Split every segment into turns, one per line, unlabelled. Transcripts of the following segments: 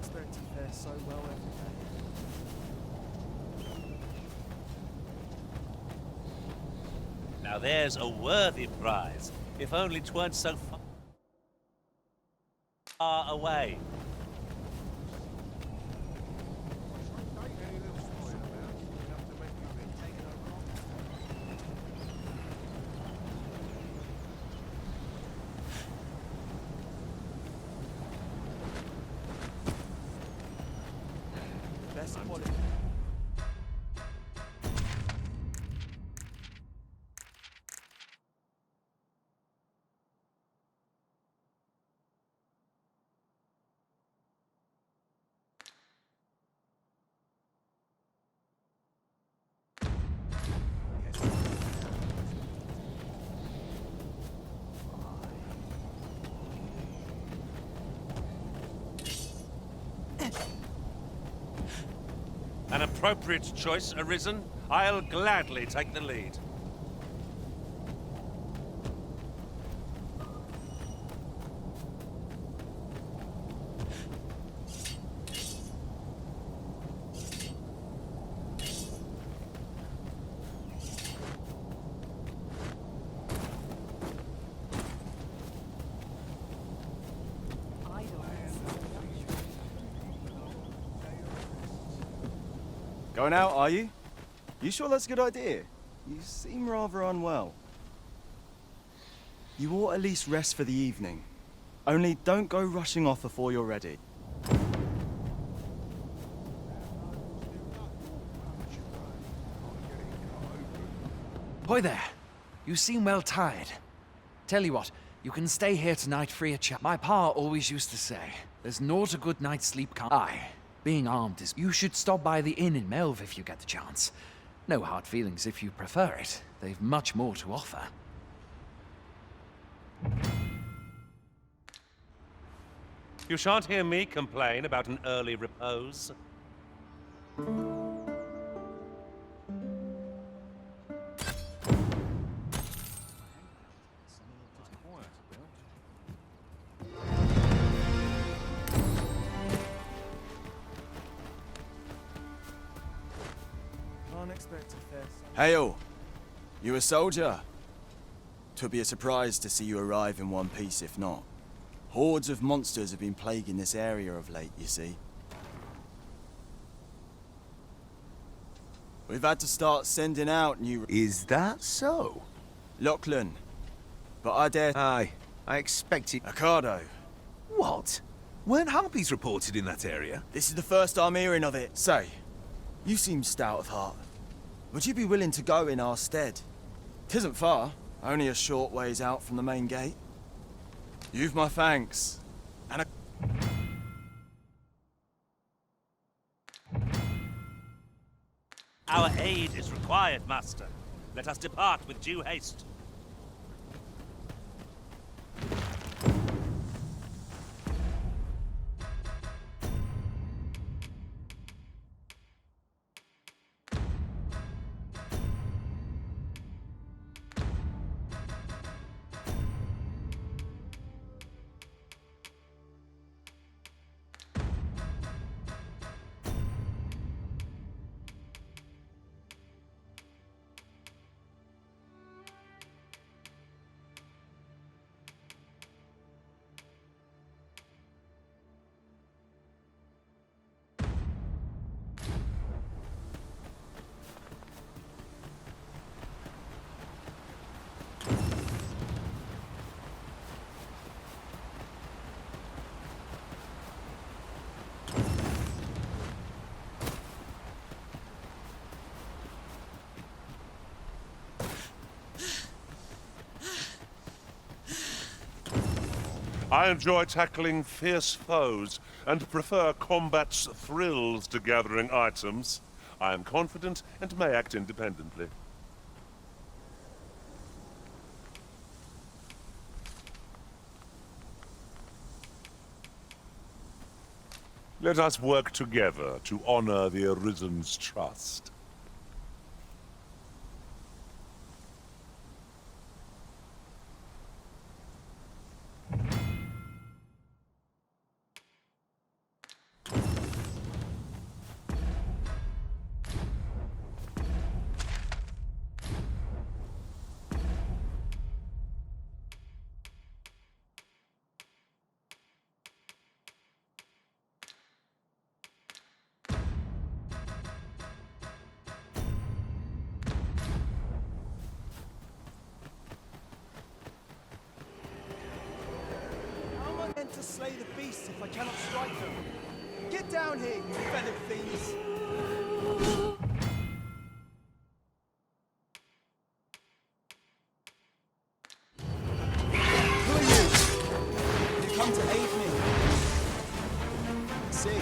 expect to fare so well every day.
Now there's a worthy prize, if only 'tweren't so far away.
Best quality.
An appropriate choice arisen. I'll gladly take the lead.
Going out, are you? You sure that's a good idea? You seem rather unwell. You ought at least rest for the evening. Only don't go rushing off before you're ready.
Boy there, you seem well tired. Tell you what, you can stay here tonight free of charge. My pa always used to say, there's not a good night's sleep can't. Aye, being armed is... You should stop by the inn in Melve if you get the chance. No hard feelings if you prefer it. They've much more to offer.
You shan't hear me complain about an early repose.
Can't expect to fare so
Hail! You a soldier? 'Twould be a surprise to see you arrive in one piece if not. Hordes of monsters have been plaguing this area of late, you see. We've had to start sending out new...
Is that so?
Lachlan. But I dare...
Aye, I expected...
Ocado.
What? Weren't harpies reported in that area?
This is the first I'm hearing of it. Say, you seem stout of heart. Would you be willing to go in our stead? 'Tisn't far, only a short ways out from the main gate. You've my thanks. And a...
Our aid is required, Master. Let us depart with due haste.
I enjoy tackling fierce foes and prefer combat's thrills to gathering items. I am confident and may act independently. Let us work together to honor the Arisen's trust.
slay the beasts if I cannot strike them? Get down here, you feathered fiends! Who are you? You come to aid me. See.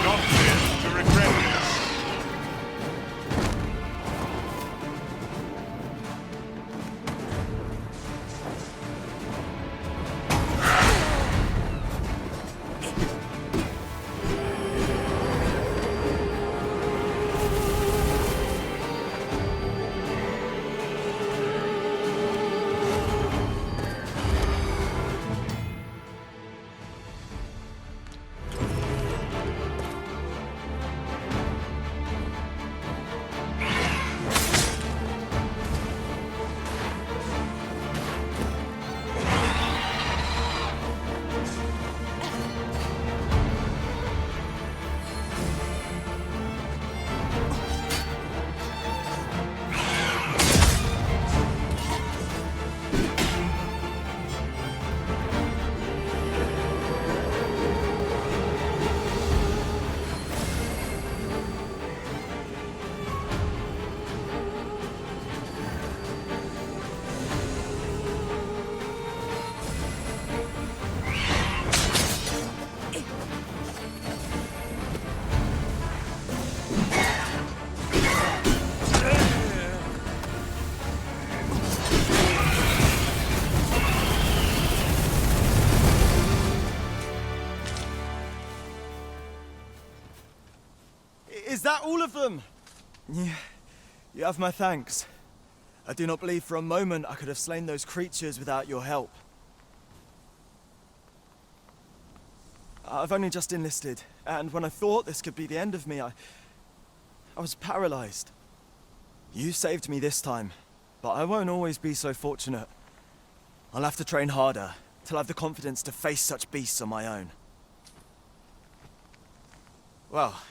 Not fit to regret this.
Is that all of them? Yeah, you have my thanks. I do not believe for a moment I could have slain those creatures without your help. I've only just enlisted, and when I thought this could be the end of me, I was paralyzed. You saved me this time, but I won't always be so fortunate. I'll have to train harder, till I have the confidence to face such beasts on my own. Well,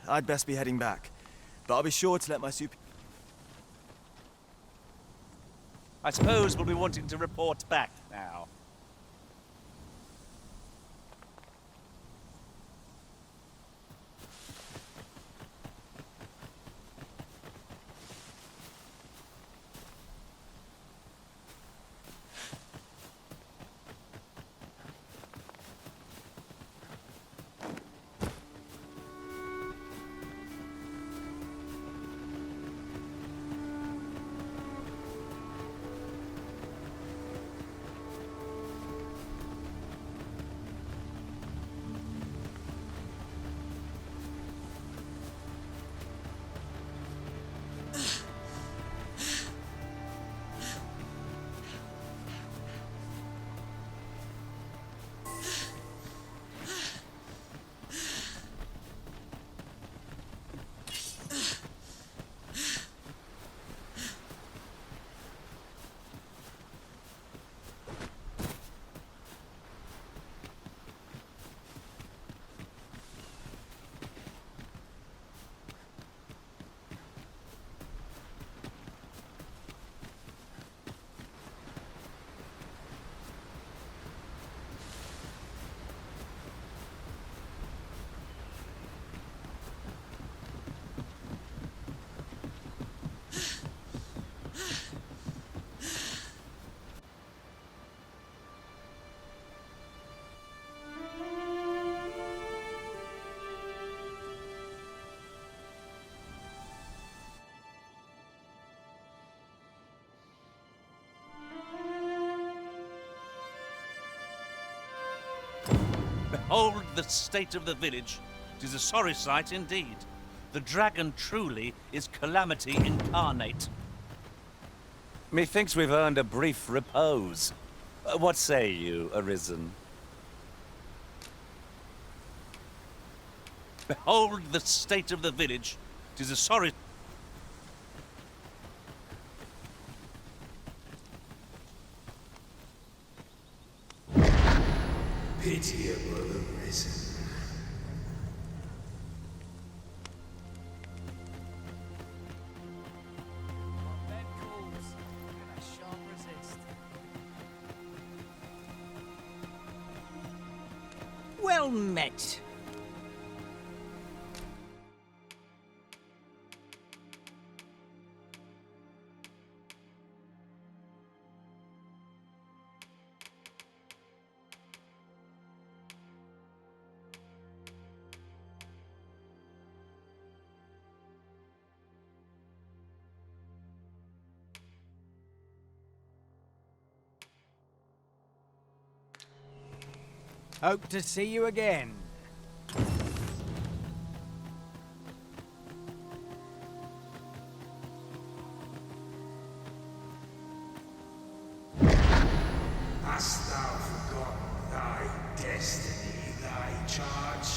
I'd best be heading back, but I'll be sure to let my
I suppose we'll be wanting to report back now. Behold the state of the village. 'Tis a sorry sight indeed. The dragon truly is calamity incarnate.
Methinks we've earned a brief repose. What say you, Arisen?
Behold the state of the village. 'Tis a sorry...
Pitiable the risen.
Bed calls, and I shan't resist.
Well met. Hope to see you again.
Hast thou forgotten thy destiny, thy charge?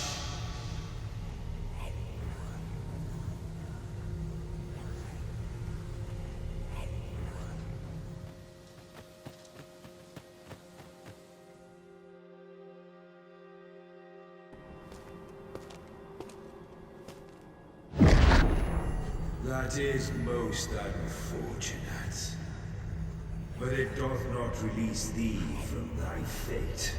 That is most unfortunate. But it doth not release thee from thy fate.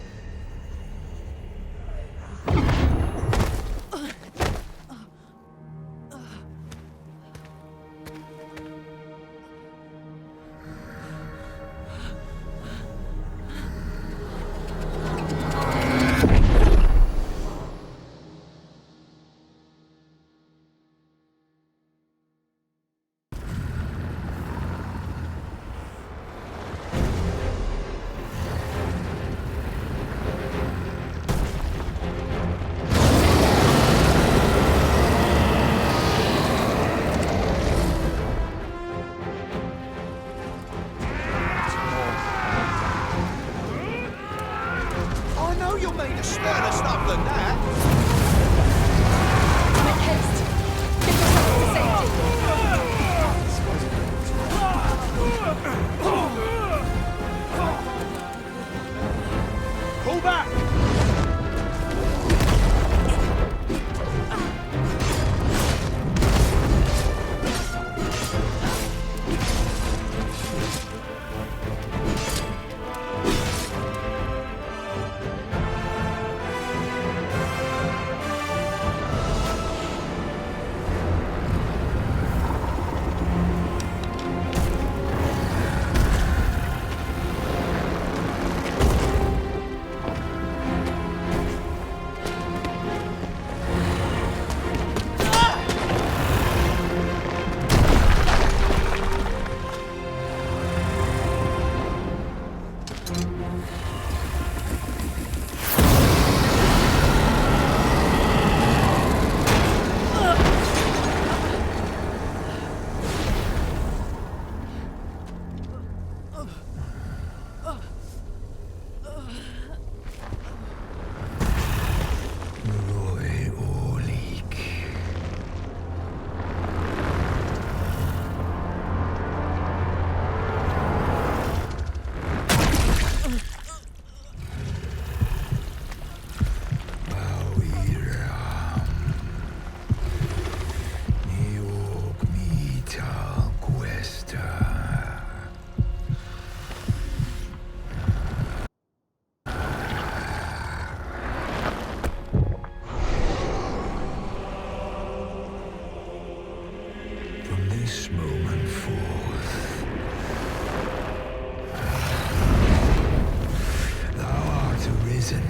I know you're made of sterner stuff than that.
Make haste! Get yourself to safety!
Pull back! this moment forth. Thou art arisen.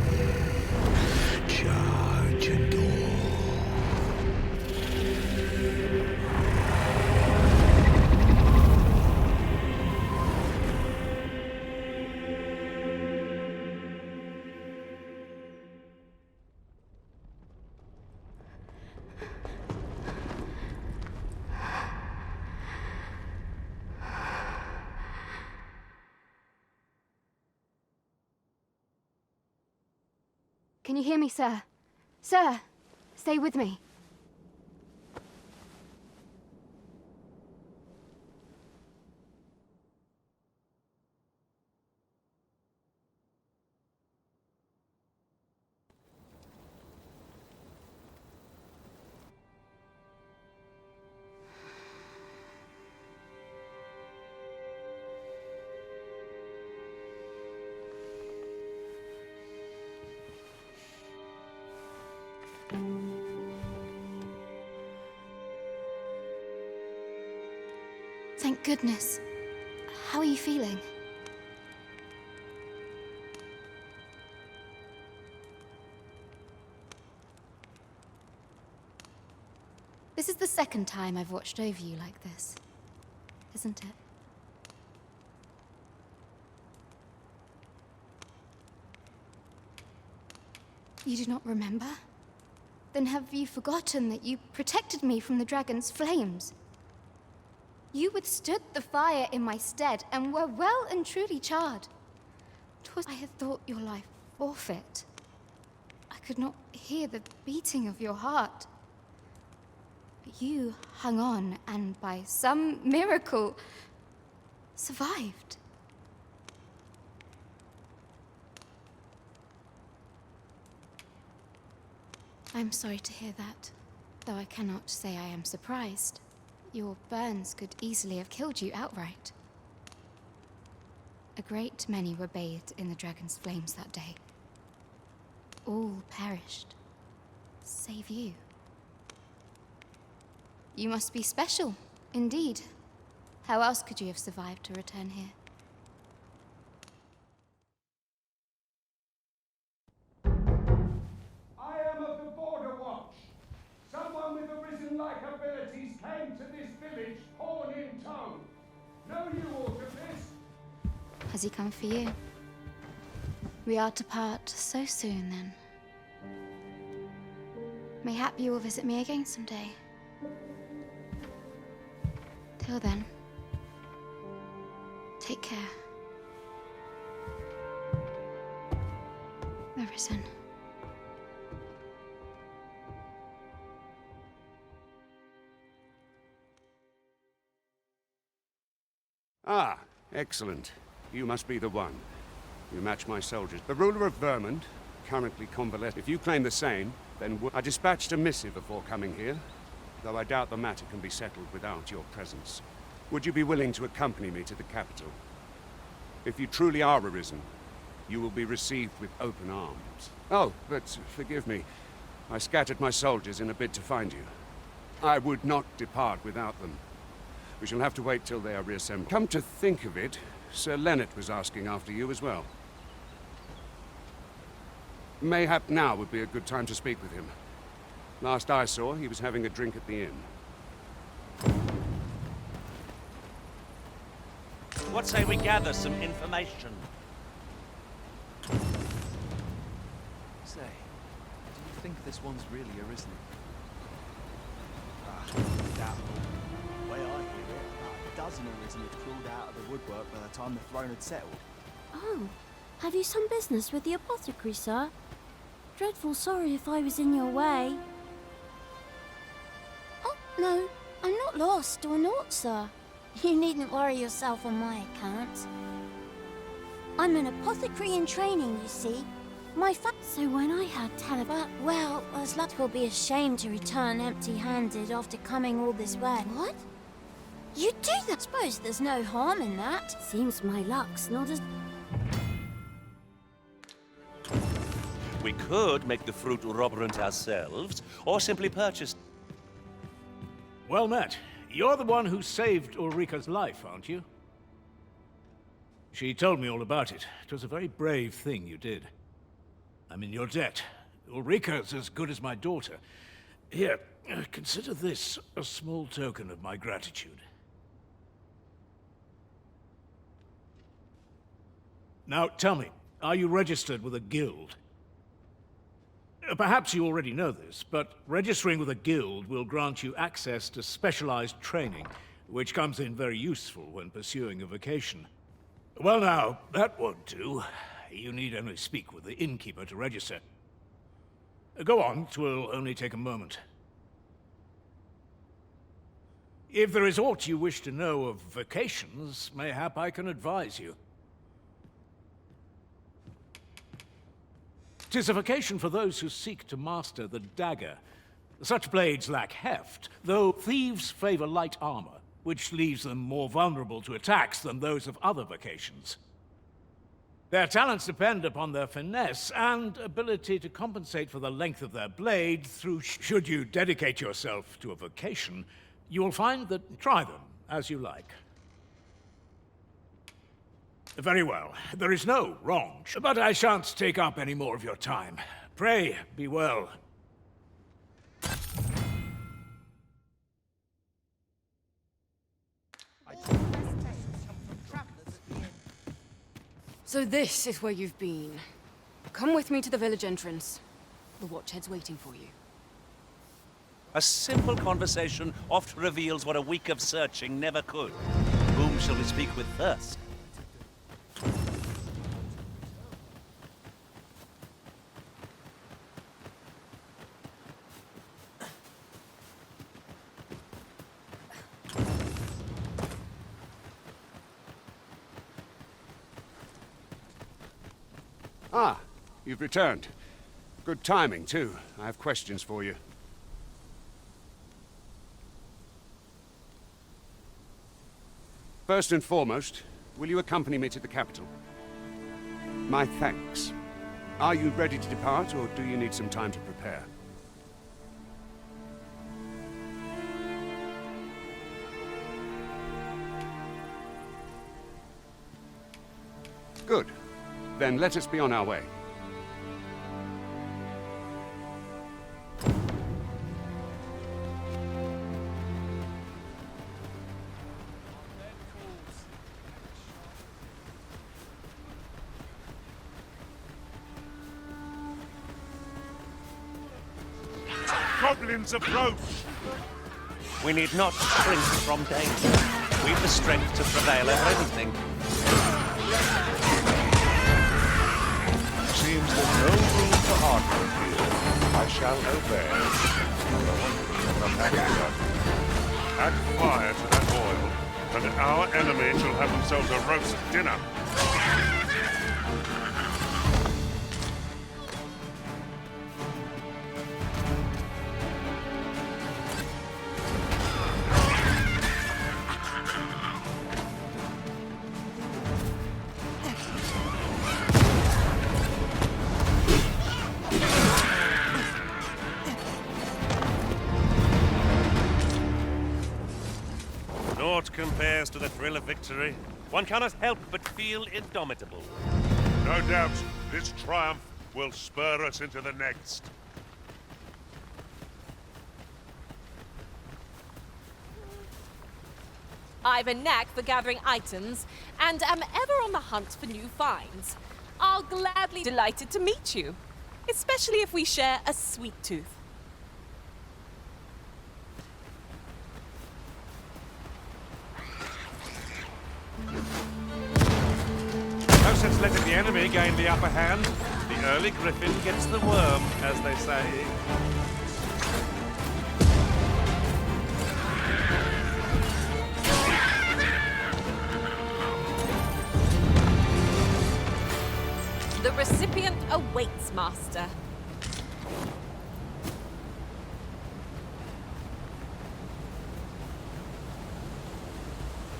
Charge and all.
Can you hear me, sir? Sir! Stay with me. Thank goodness. How are you feeling? This is the second time I've watched over you like this, isn't it? You do not remember? Then have you forgotten that you protected me from the dragon's flames? You withstood the fire in my stead and were well and truly charred. 'Twas I had thought your life forfeit. I could not hear the beating of your heart. But you hung on and by some miracle survived. I'm sorry to hear that, though I cannot say I am surprised. Your burns could easily have killed you outright. A great many were bathed in the dragon's flames that day. All perished, save you. You must be special, indeed. How else could you have survived to return here?
I am of the Border Watch. Someone with arisen-like abilities came to this village, horn in tow. Know you aught of this?
Has he come for you? We are to part so soon, then. Mayhap you will visit me again someday. Till then, take care. Arisen.
Ah, excellent. You must be the one. You match my soldiers. The ruler of Vermont, currently convalescent. If you claim the same, then I dispatched a missive before coming here, though I doubt the matter can be settled without your presence. Would you be willing to accompany me to the capital? If you truly are arisen, you will be received with open arms. Oh, but forgive me. I scattered my soldiers in a bid to find you. I would not depart without them. We shall have to wait till they are reassembled. Come to think of it, Sir Leonard was asking after you as well. Mayhap now would be a good time to speak with him. Last I saw, he was having a drink at the inn.
What say we gather some information?
Say, do you think this one's really arisen?
Doubtful. The way I hear it, about a dozen arisen had crawled out of the woodwork by the time the throne had settled.
Oh, have you some business with the apothecary, sir? Dreadful sorry if I was in your way. Oh, no, I'm not lost or naught, sir. You needn't worry yourself on my account. I'm an apothecary in training, you see. So when I had Taliban, well, as luck will be ashamed to return empty-handed after coming all this way. What? You do that? Suppose there's no harm in that. Seems my luck's not as...
We could make the fruit robrant ourselves, or simply purchase.
Well met. You're the one who saved Ulrika's life, aren't you? She told me all about it. It was a very brave thing you did. I'm in your debt. Ulrika's as good as my daughter. Here, consider this a small token of my gratitude. Now, tell me, are you registered with a guild? Perhaps you already know this, but registering with a guild will grant you access to specialized training, which comes in very useful when pursuing a vocation. Well now, that won't do. You need only speak with the innkeeper to register. Go on, 'twill only take a moment. If there is aught you wish to know of vacations, mayhap I can advise you. 'Tis a vacation for those who seek to master the dagger. Such blades lack heft, though thieves favor light armor, which leaves them more vulnerable to attacks than those of other vocations. Their talents depend upon their finesse and ability to compensate for the length of their blade through... Should you dedicate yourself to a vocation, you will find that... Try them, as you like. Very well. There is no wrong, but I shan't take up any more of your time. Pray, be well.
So this is where you've been. Come with me to the village entrance. The Watchhead's waiting for you.
A simple conversation oft reveals what a week of searching never could. Whom shall we speak with first?
Ah, you've returned. Good timing, too. I have questions for you. First and foremost, will you accompany me to the capital? My thanks. Are you ready to depart, or do you need some time to prepare? Good. Then let us be on our way.
Goblins approach!
We need not shrink from danger. We've the strength to prevail over anything.
Seems there's no room for argument here. I shall obey. Add fire to that oil, and our enemy shall have themselves a roast dinner.
Naught compares to the thrill of victory. One cannot help but feel indomitable.
No doubt, this triumph will spur us into the next.
I've a knack for gathering items, and am ever on the hunt for new finds. I'll gladly be delighted to meet you, especially if we share a sweet tooth.
No sense letting the enemy gain the upper hand. The early griffin gets the worm, as they say.
The recipient awaits, Master.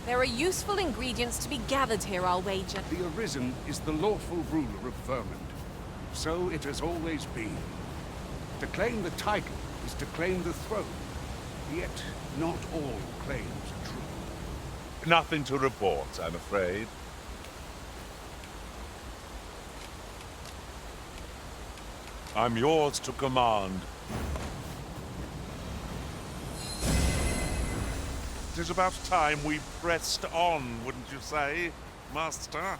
There are useful ingredients to be gathered here, I'll wager.
The Arisen is the lawful ruler of Vermund. So it has always been. To claim the title is to claim the throne. Yet, not all claims are true.
Nothing to report, I'm afraid. I'm yours to command. It is about time we pressed on, wouldn't you say, Master?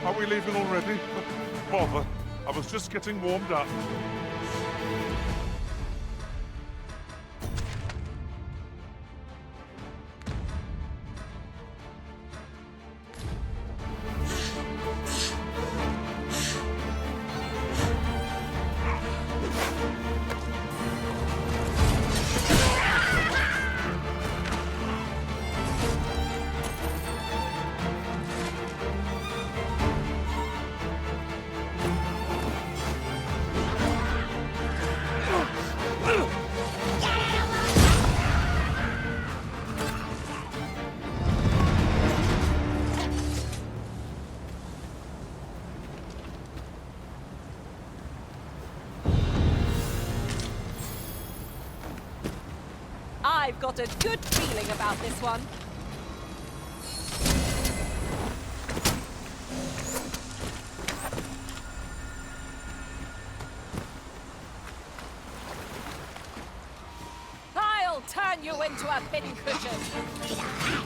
Are we leaving already? Bother. I was just getting warmed up.
I've got a good feeling about this one. I'll turn you into a pincushion.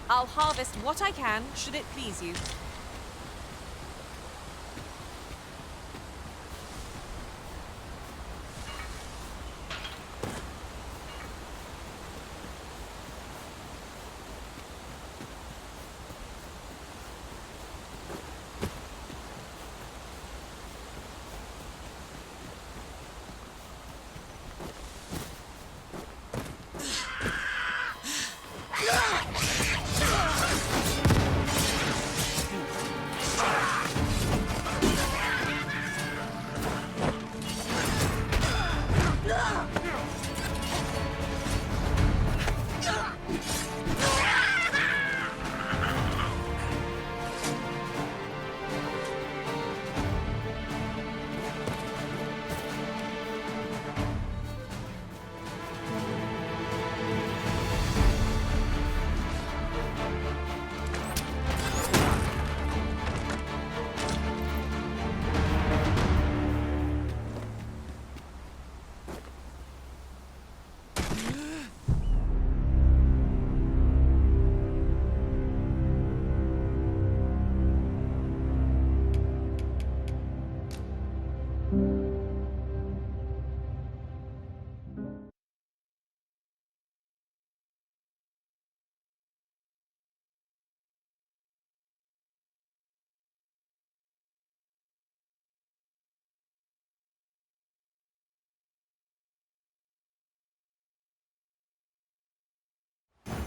I'll harvest what I can, should it please you.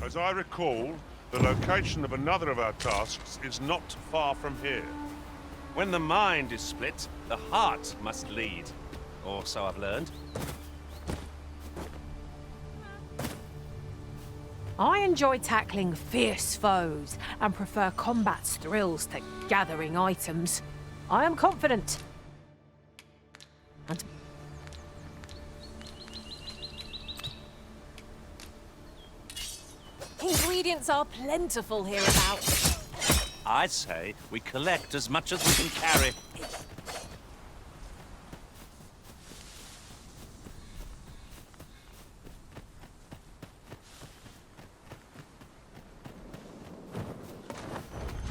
As I recall, the location of another of our tasks is not far from here.
When the mind is split, the heart must lead. Or so I've learned.
I enjoy tackling fierce foes and prefer combat's thrills to gathering items. I am confident. And ingredients are plentiful hereabouts.
I say we collect as much as we can carry.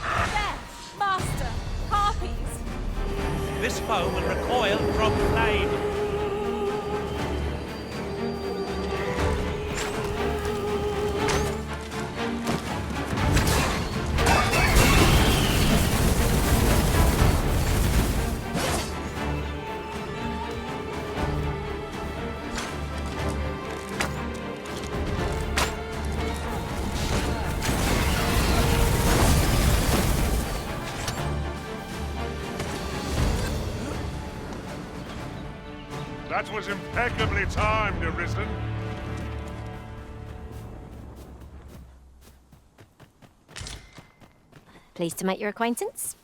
There, Master, harpies.
This foe will recoil from flame.
That was impeccably timed, Arisen.
Pleased to make your acquaintance.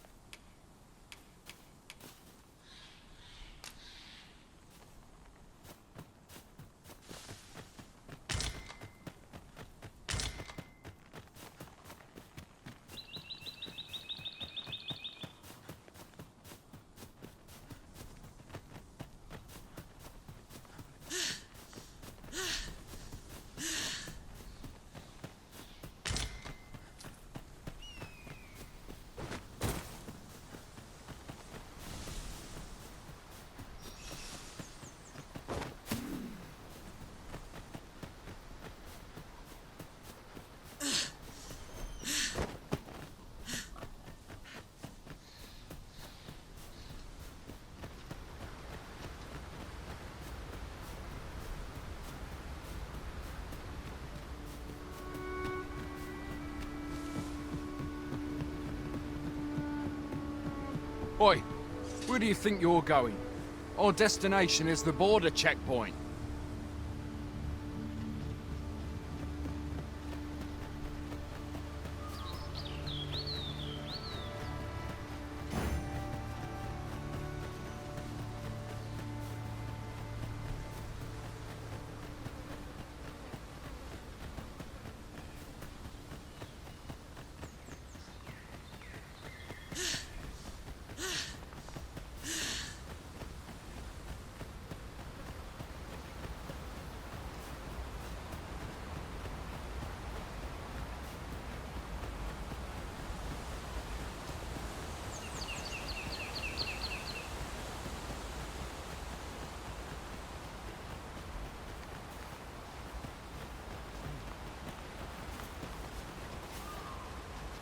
Oi, where do you think you're going? Our destination is the border checkpoint.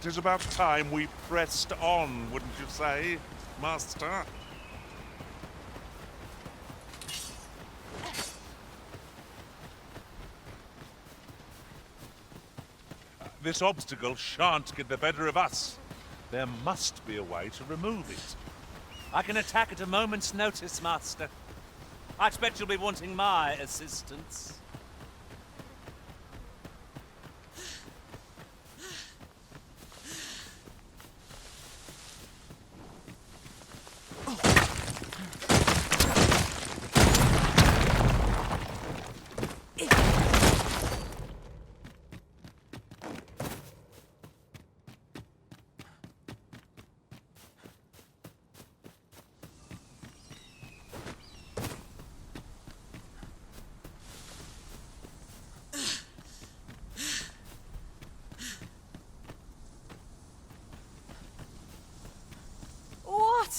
It is about time we pressed on, wouldn't you say, Master? This obstacle shan't get the better of us. There must be a way to remove it.
I can attack at a moment's notice, Master. I expect you'll be wanting my assistance.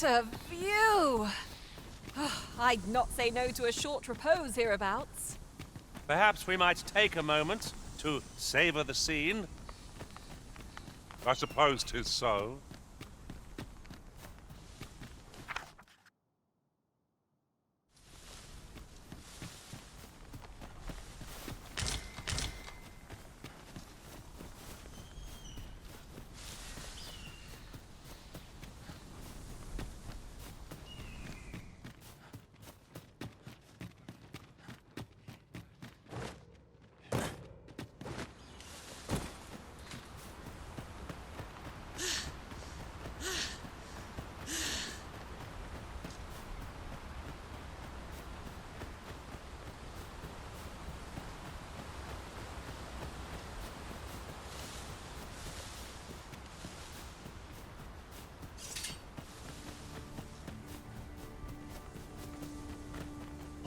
What a view! I'd not say no to a short repose hereabouts.
Perhaps we might take a moment to savor the scene.
I suppose 'tis so.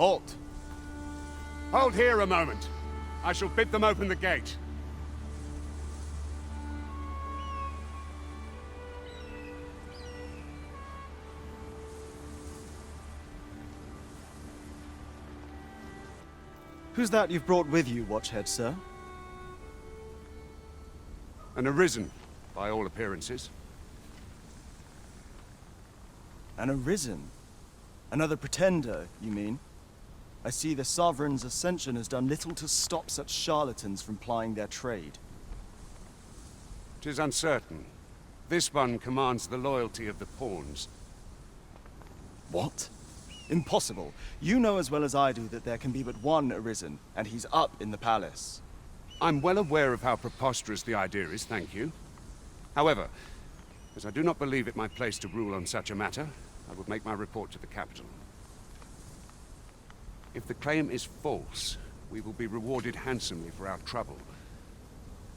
Halt!
Hold here a moment. I shall bid them open the gate.
Who's that you've brought with you, Watchhead, sir?
An Arisen, by all appearances.
An Arisen? Another pretender, you mean? I see the Sovereign's ascension has done little to stop such charlatans from plying their trade.
'Tis uncertain. This one commands the loyalty of the pawns.
What? Impossible. You know as well as I do that there can be but one Arisen, and he's up in the palace.
I'm well aware of how preposterous the idea is, thank you. However, as I do not believe it my place to rule on such a matter, I will make my report to the capital. If the claim is false, we will be rewarded handsomely for our trouble.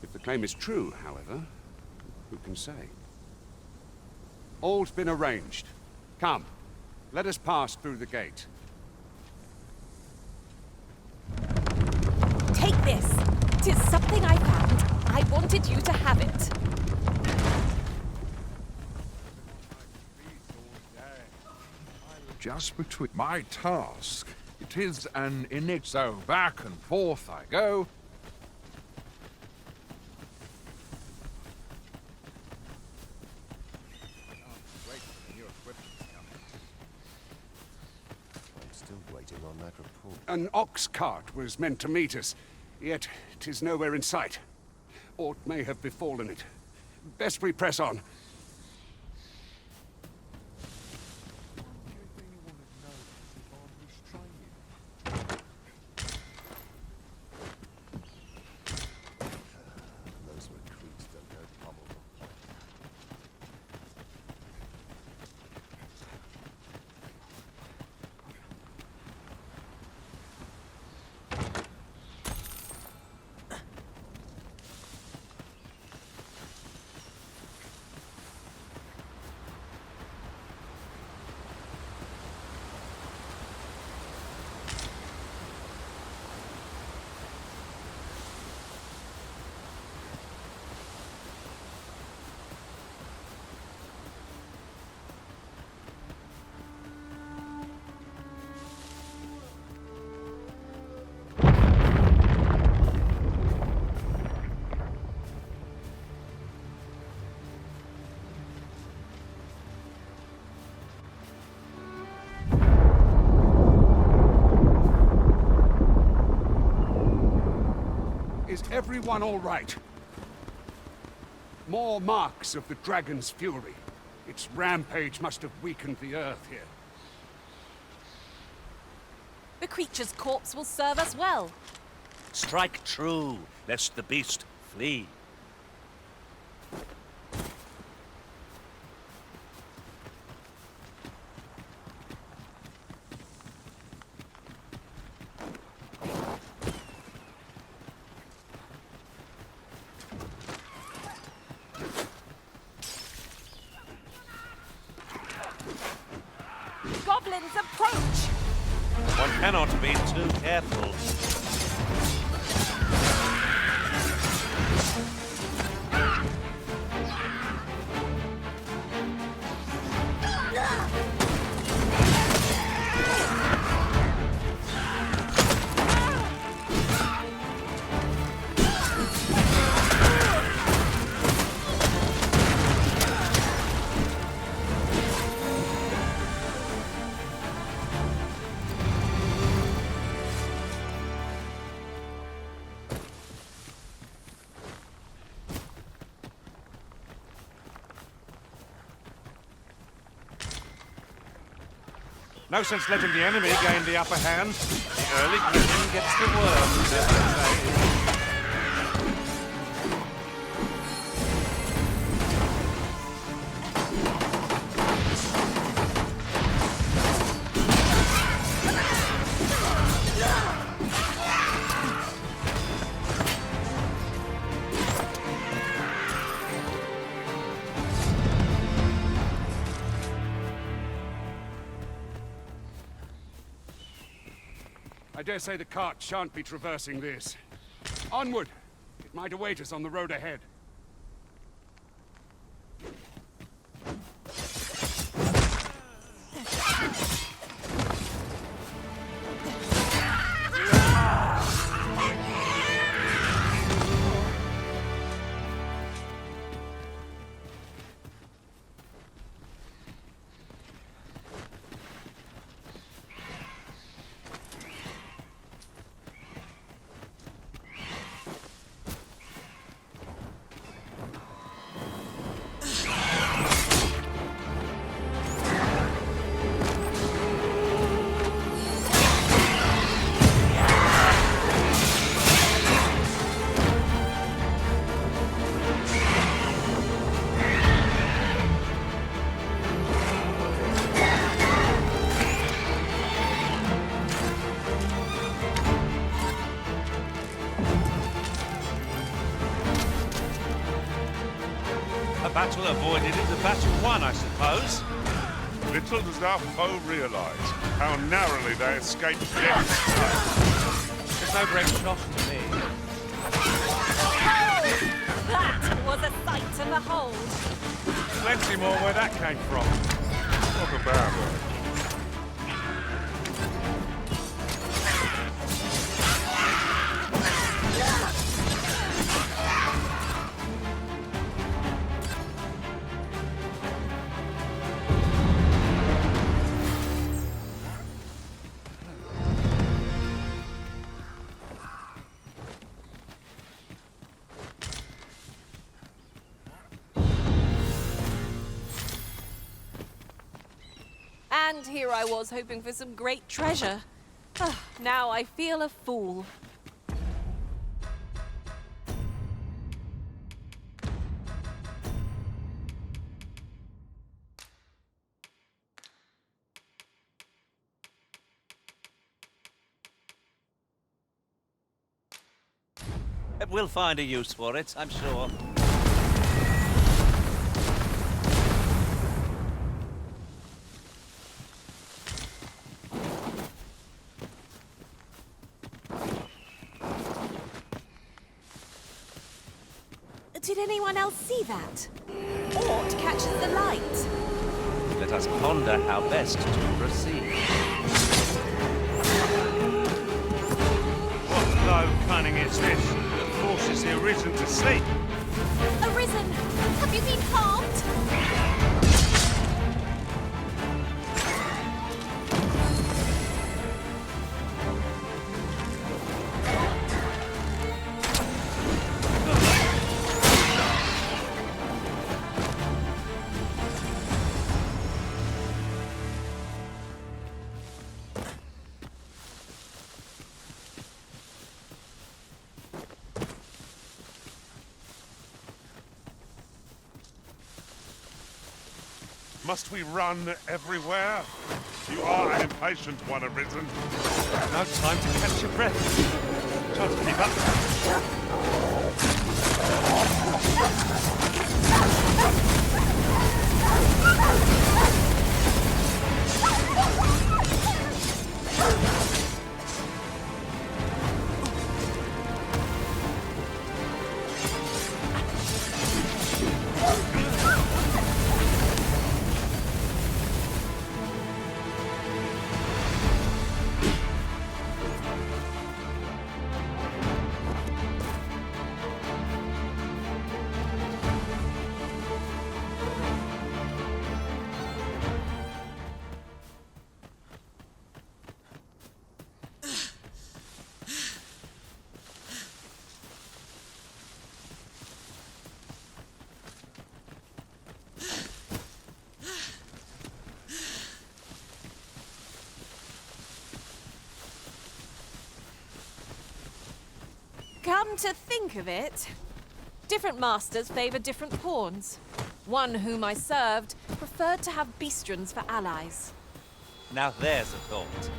If the claim is true, however, who can say? All's been arranged. Come, let us pass through the gate.
Take this. 'Tis something I found. I wanted you to have it.
Just between my task. It is an so back and forth I go.
I'm still waiting on that report.
An ox cart was meant to meet us, yet 'tis nowhere in sight. Aught may have befallen it. Best we press on.
Those recruits don't know pummel.
Is everyone all right? More marks of the dragon's fury. Its rampage must have weakened the earth here.
The creature's corpse will serve us well.
Strike true, lest the beast flee.
Goblins approach!
One cannot be too careful.
No sense letting the enemy gain the upper hand. The early gremlin gets the worm, as they say.
I dare say the cart shan't be traversing this. Onward! It might await us on the road ahead.
A battle avoided is a battle won, I suppose.
Little does our foe realise how narrowly they escaped death.
There's no great shock to me.
That was a sight to behold.
Plenty more where that came from.
Not a bad word.
And here I was hoping for some great treasure. Ah, now I feel a fool.
We'll find a use for it, I'm sure.
Did anyone else see that? Aught catches the light.
Let us ponder how best to proceed. What low cunning is this that forces the Arisen to sleep?
Arisen, have you been harmed?
Must we run everywhere? You are an impatient one, Arisen.
No time to catch your breath. Try to keep up.
Come to think of it, different masters favor different pawns. One whom I served preferred to have beastrons for allies.
Now there's a thought.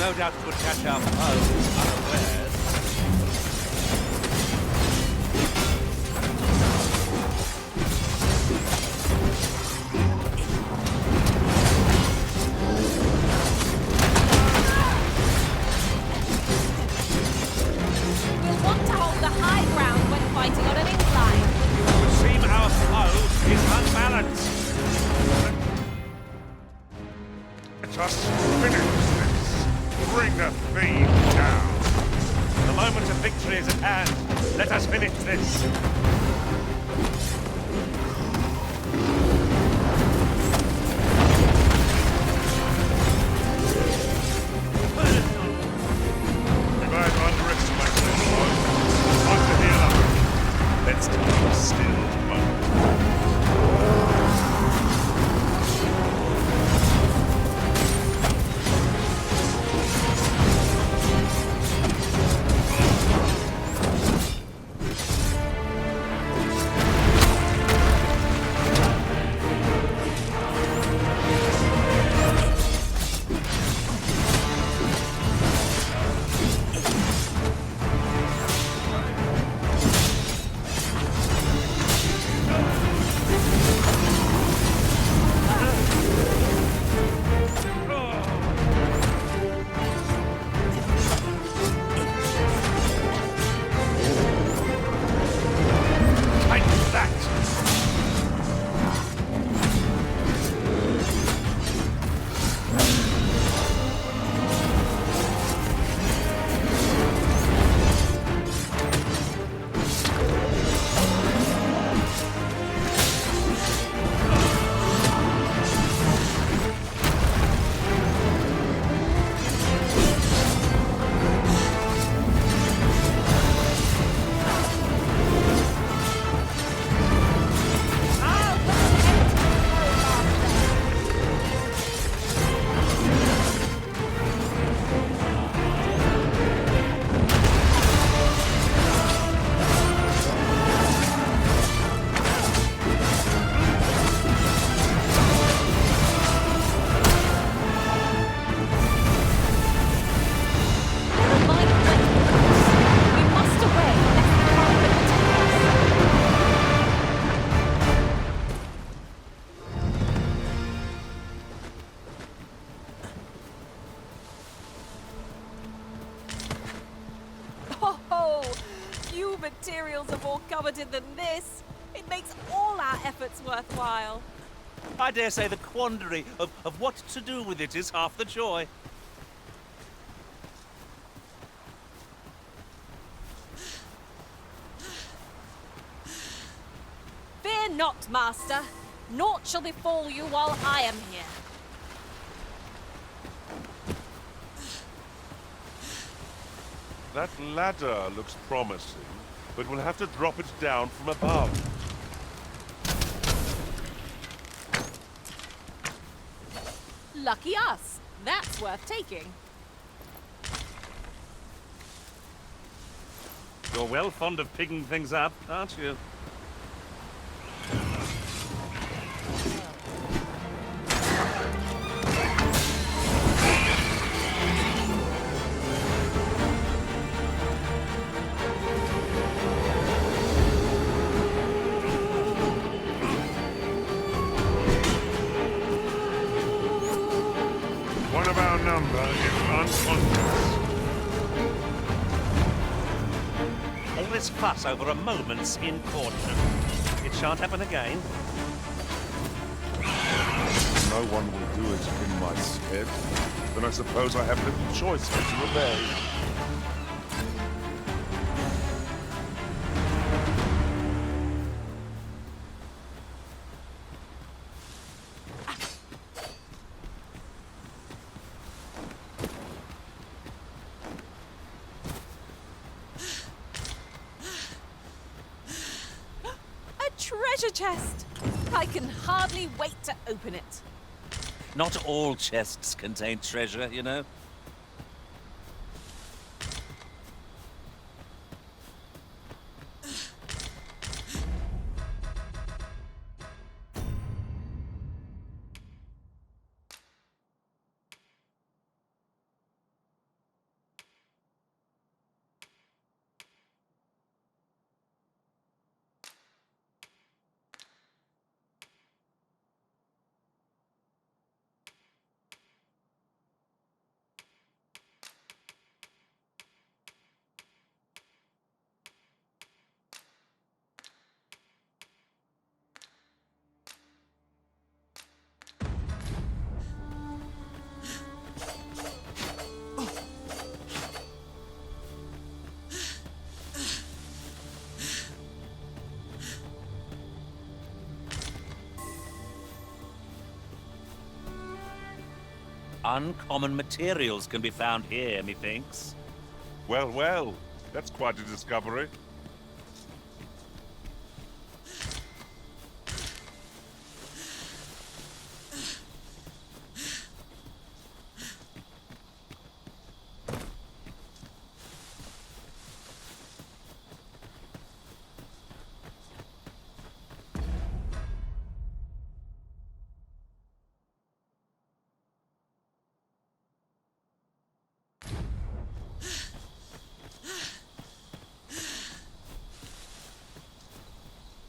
No doubt it would catch our foes unawares.
We'll want to hold the high ground when fighting on an incline.
It would seem our foe is unbalanced.
Let us finish this. Bring the fiend down.
The moment of victory is at hand. Let us finish this.
We might underestimate this foe. Time to heal up. Let's keep a still moment.
Few materials are more coveted than this. It makes all our efforts worthwhile.
I dare say the quandary of what to do with it is half the joy.
Fear not, Master. Naught shall befall you while I am here.
That ladder looks promising, but we'll have to drop it down from above.
Lucky us. That's worth taking.
You're well fond of picking things up, aren't you?
One of our number is unconscious.
All this fuss over a moment's incaution. It shan't happen again.
No one will do it in my stead. Then I suppose I have little choice but to obey.
Treasure chest! I can hardly wait to open it.
Not all chests contain treasure, you know. Uncommon materials can be found here, methinks.
Well, well, that's quite a discovery.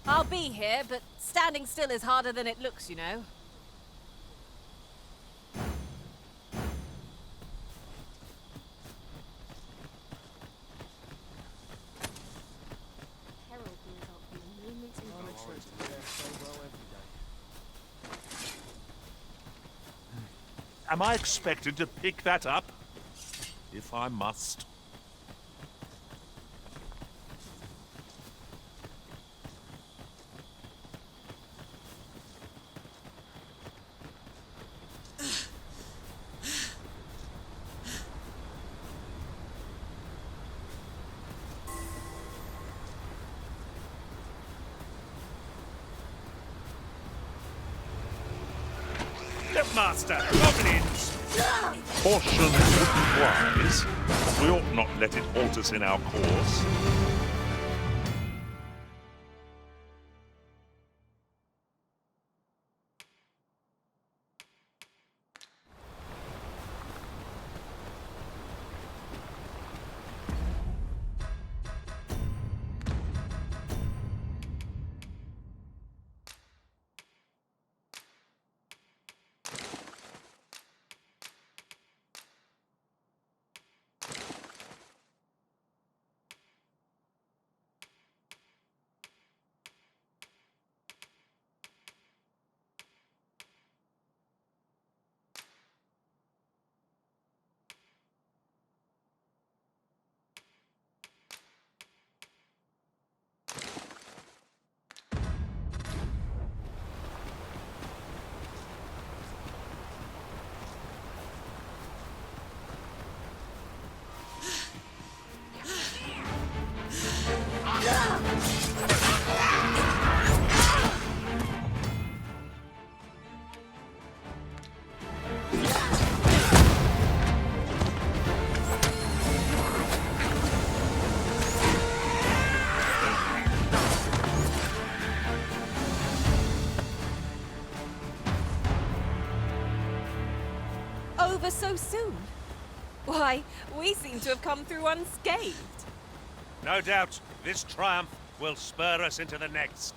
I'll be here, but standing still is harder than it looks, you know.
Am I expected to pick that up? If I must.
Master, goblins!
Caution wouldn't wise. We ought not let it halt us in our course.
Over so soon? Why, we seem to have come through unscathed.
No doubt this triumph will spur us into the next.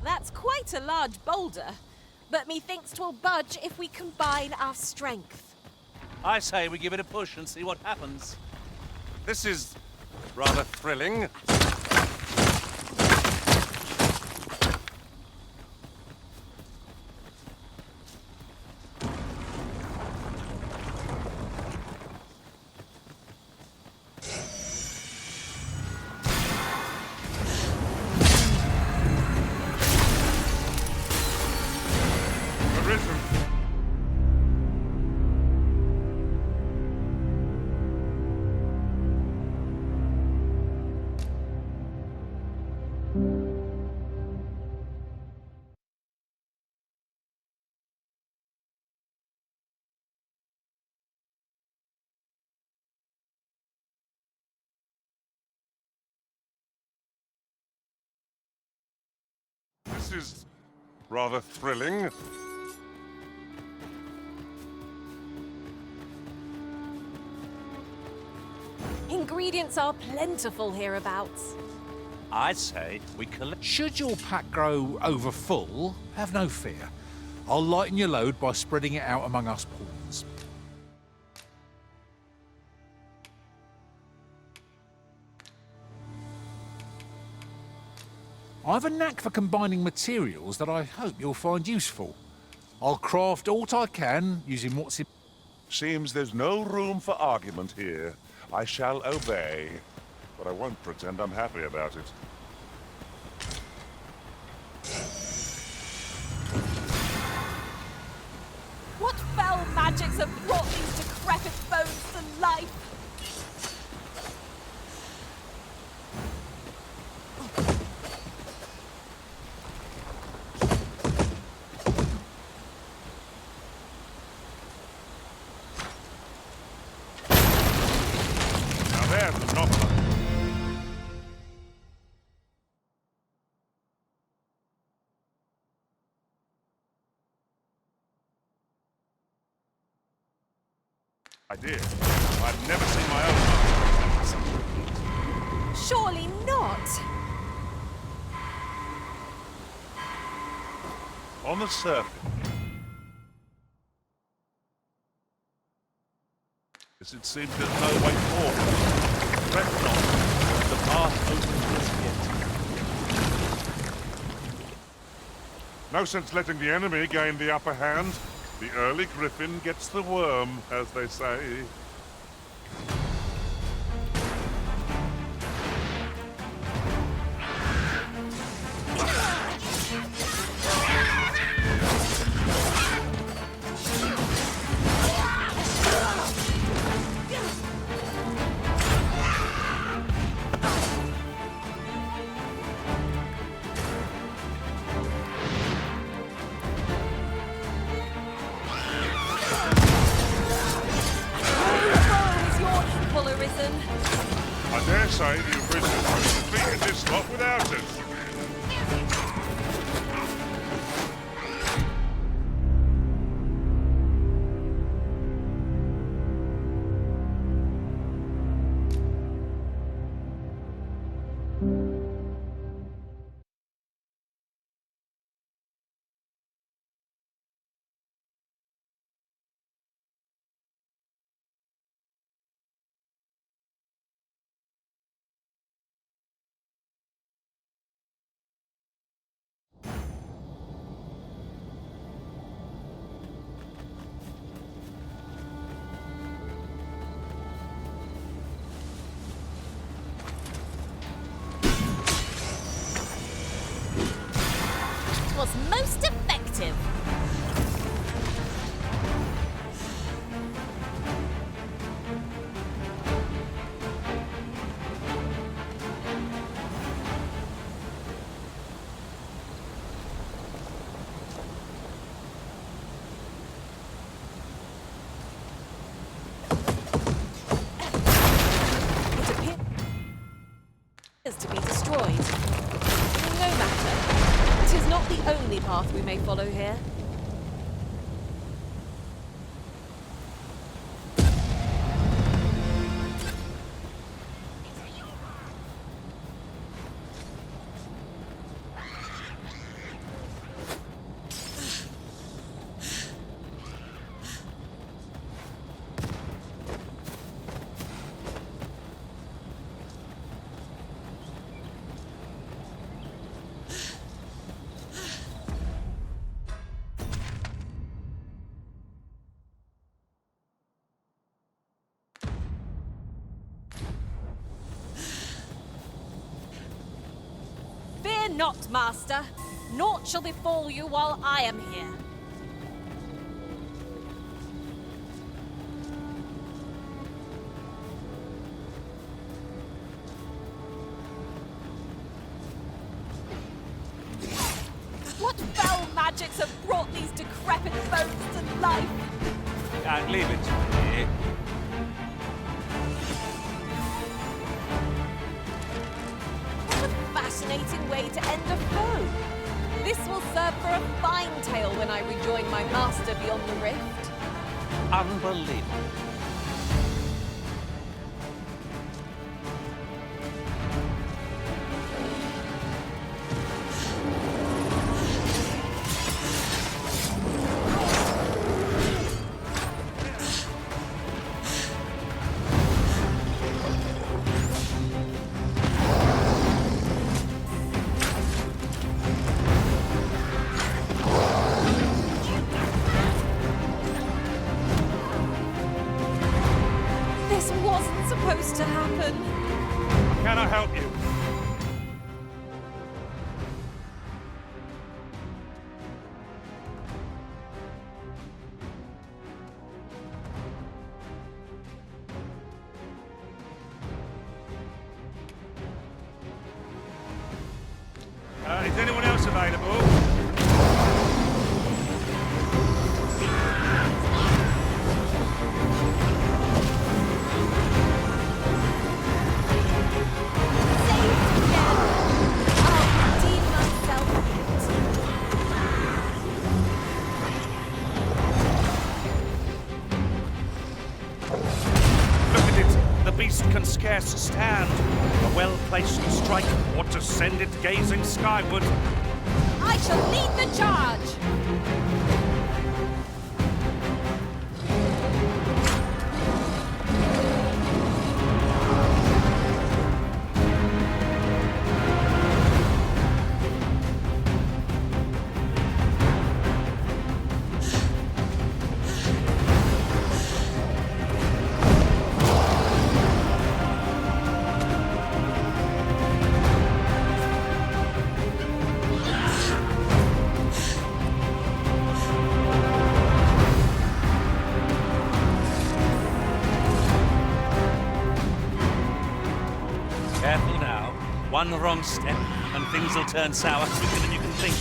That's quite a large boulder, but methinks 'twill budge if we combine our strength.
I say we give it a push and see what happens.
This is rather thrilling.
This is rather thrilling.
Ingredients are plentiful hereabouts.
I say we collect.
Should your pack grow over full, have no fear. I'll lighten your load by spreading it out among us pawns. I've a knack for combining materials that I hope you'll find useful. I'll craft aught I can using what's in...
Seems there's no room for argument here. I shall obey. but I won't pretend I'm happy about it.
What foul magics have brought these decrepit bones to life?
Now there's the Dogma. I did. I've never seen my own master such a feat.
Surely not.
On the surface, it seems there's no way forward.
Fret not. The path opens yet.
No sense letting the enemy gain the upper hand. The early griffin gets the worm, as they say. I dare say the original could have defeated this lot without us.
Was most effective. It appears to be destroyed. No matter. It is not the only path we may follow here. Fear not, Master. Naught shall befall you while I am here. What foul magics have brought these decrepit bones to life?
Leave it to me.
What a fascinating way to end a foe. This will serve for a fine tale when I rejoin my master beyond the rift.
Unbelievable.
This wasn't supposed to happen.
I
can I help you?
Is anyone else available?
Look at it! The beast can scarce stand. A well-placed strike ought to send it gazing skyward.
I shall lead the charge!
Careful now. One wrong step, and things will turn sour quicker than you can think.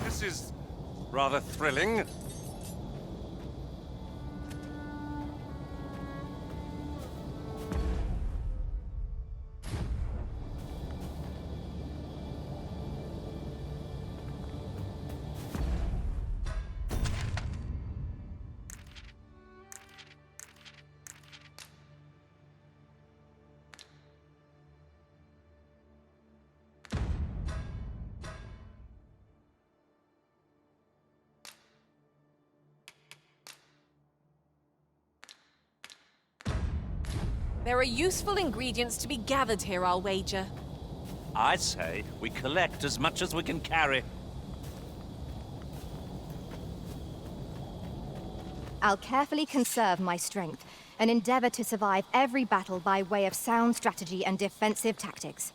This is rather thrilling.
There are useful ingredients to be gathered here, I'll wager.
I say we collect as much as we can carry.
I'll carefully conserve my strength and endeavor to survive every battle by way of sound strategy and defensive tactics.